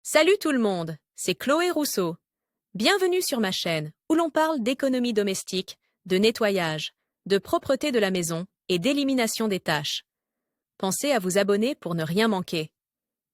Salut tout le monde, c'est Chloé Rousseau. Bienvenue sur ma chaîne où l'on parle d'économie domestique, de nettoyage, de propreté de la maison et d'élimination des tâches. Pensez à vous abonner pour ne rien manquer.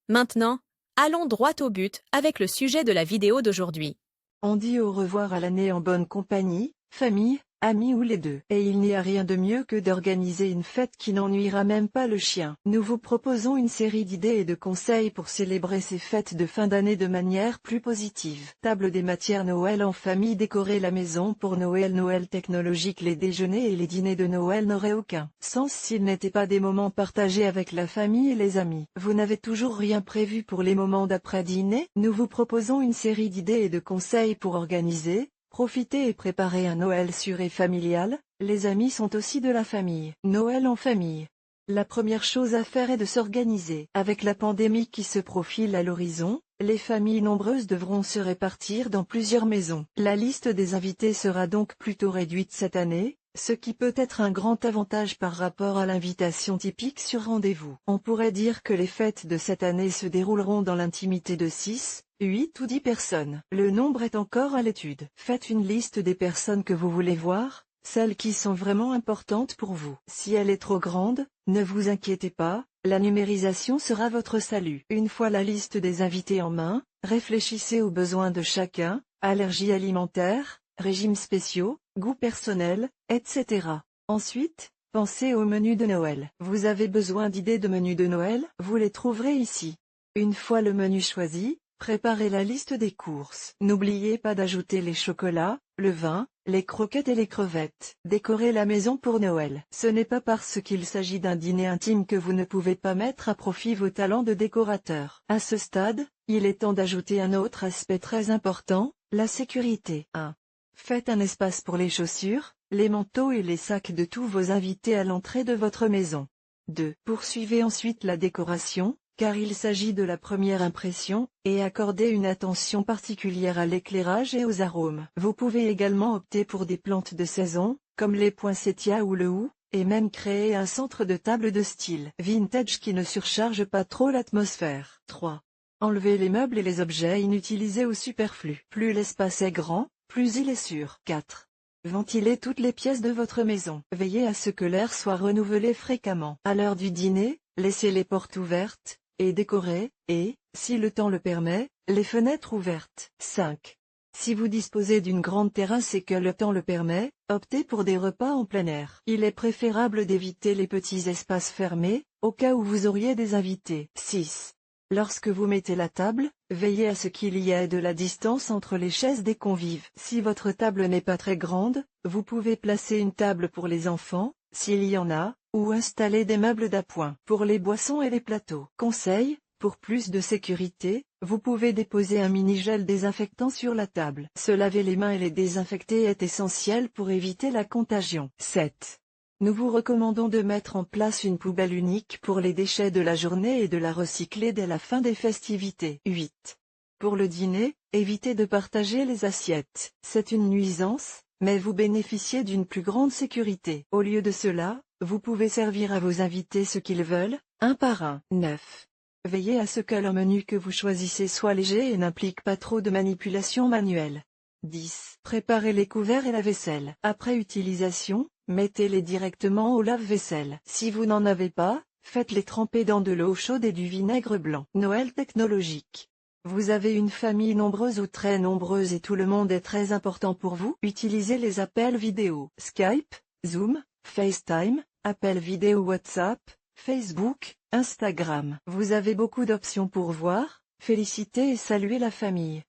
Maintenant, allons droit au but avec le sujet de la vidéo d'aujourd'hui. On dit au revoir à l'année en bonne compagnie, famille, amis ou les deux. Et il n'y a rien de mieux que d'organiser une fête qui n'ennuiera même pas le chien. Nous vous proposons une série d'idées et de conseils pour célébrer ces fêtes de fin d'année de manière plus positive. Table des matières Noël en famille. Décorer la maison pour Noël. Noël technologique. Les déjeuners et les dîners de Noël n'auraient aucun sens s'ils n'étaient pas des moments partagés avec la famille et les amis. Vous n'avez toujours rien prévu pour les moments d'après-dîner? Nous vous proposons une série d'idées et de conseils pour organiser, profiter et préparer un Noël sûr et familial. Les amis sont aussi de la famille. Noël en famille. La première chose à faire est de s'organiser. Avec la pandémie qui se profile à l'horizon, les familles nombreuses devront se répartir dans plusieurs maisons. La liste des invités sera donc plutôt réduite cette année, ce qui peut être un grand avantage par rapport à l'invitation typique sur rendez-vous. On pourrait dire que les fêtes de cette année se dérouleront dans l'intimité de 6, 8 ou 10 personnes. Le nombre est encore à l'étude. Faites une liste des personnes que vous voulez voir, celles qui sont vraiment importantes pour vous. Si elle est trop grande, ne vous inquiétez pas, la numérisation sera votre salut. Une fois la liste des invités en main, réfléchissez aux besoins de chacun, allergies alimentaires, régimes spéciaux, goûts personnels, etc. Ensuite, pensez au menu de Noël. Vous avez besoin d'idées de menus de Noël? Vous les trouverez ici. Une fois le menu choisi, préparez la liste des courses. N'oubliez pas d'ajouter les chocolats, le vin, les croquettes et les crevettes. Décorez la maison pour Noël. Ce n'est pas parce qu'il s'agit d'un dîner intime que vous ne pouvez pas mettre à profit vos talents de décorateur. À ce stade, il est temps d'ajouter un autre aspect très important, la sécurité. 1. Faites un espace pour les chaussures, les manteaux et les sacs de tous vos invités à l'entrée de votre maison. 2. Poursuivez ensuite la décoration, car il s'agit de la première impression, et accordez une attention particulière à l'éclairage et aux arômes. Vous pouvez également opter pour des plantes de saison, comme les poinsettias ou le hou, et même créer un centre de table de style vintage qui ne surcharge pas trop l'atmosphère. 3. Enlevez les meubles et les objets inutilisés ou superflus. Plus l'espace est grand, plus il est sûr. 4. Ventilez toutes les pièces de votre maison. Veillez à ce que l'air soit renouvelé fréquemment. À l'heure du dîner, laissez les portes ouvertes, et décorez, et, si le temps le permet, les fenêtres ouvertes. 5. Si vous disposez d'une grande terrasse et que le temps le permet, optez pour des repas en plein air. Il est préférable d'éviter les petits espaces fermés, au cas où vous auriez des invités. 6. Lorsque vous mettez la table, veillez à ce qu'il y ait de la distance entre les chaises des convives. Si votre table n'est pas très grande, vous pouvez placer une table pour les enfants, s'il y en a, ou installer des meubles d'appoint pour les boissons et les plateaux. Conseil, pour plus de sécurité, vous pouvez déposer un mini-gel désinfectant sur la table. Se laver les mains et les désinfecter est essentiel pour éviter la contagion. 7. Nous vous recommandons de mettre en place une poubelle unique pour les déchets de la journée et de la recycler dès la fin des festivités. 8. Pour le dîner, évitez de partager les assiettes. C'est une nuisance, mais vous bénéficiez d'une plus grande sécurité. Au lieu de cela, vous pouvez servir à vos invités ce qu'ils veulent, un par un. 9. Veillez à ce que le menu que vous choisissez soit léger et n'implique pas trop de manipulation manuelle. 10. Préparez les couverts et la vaisselle. Après utilisation, mettez-les directement au lave-vaisselle. Si vous n'en avez pas, faites-les tremper dans de l'eau chaude et du vinaigre blanc. Noël technologique. Vous avez une famille nombreuse ou très nombreuse et tout le monde est très important pour vous? Utilisez les appels vidéo. Skype, Zoom, FaceTime, appels vidéo WhatsApp, Facebook, Instagram. Vous avez beaucoup d'options pour voir, féliciter et saluer la famille.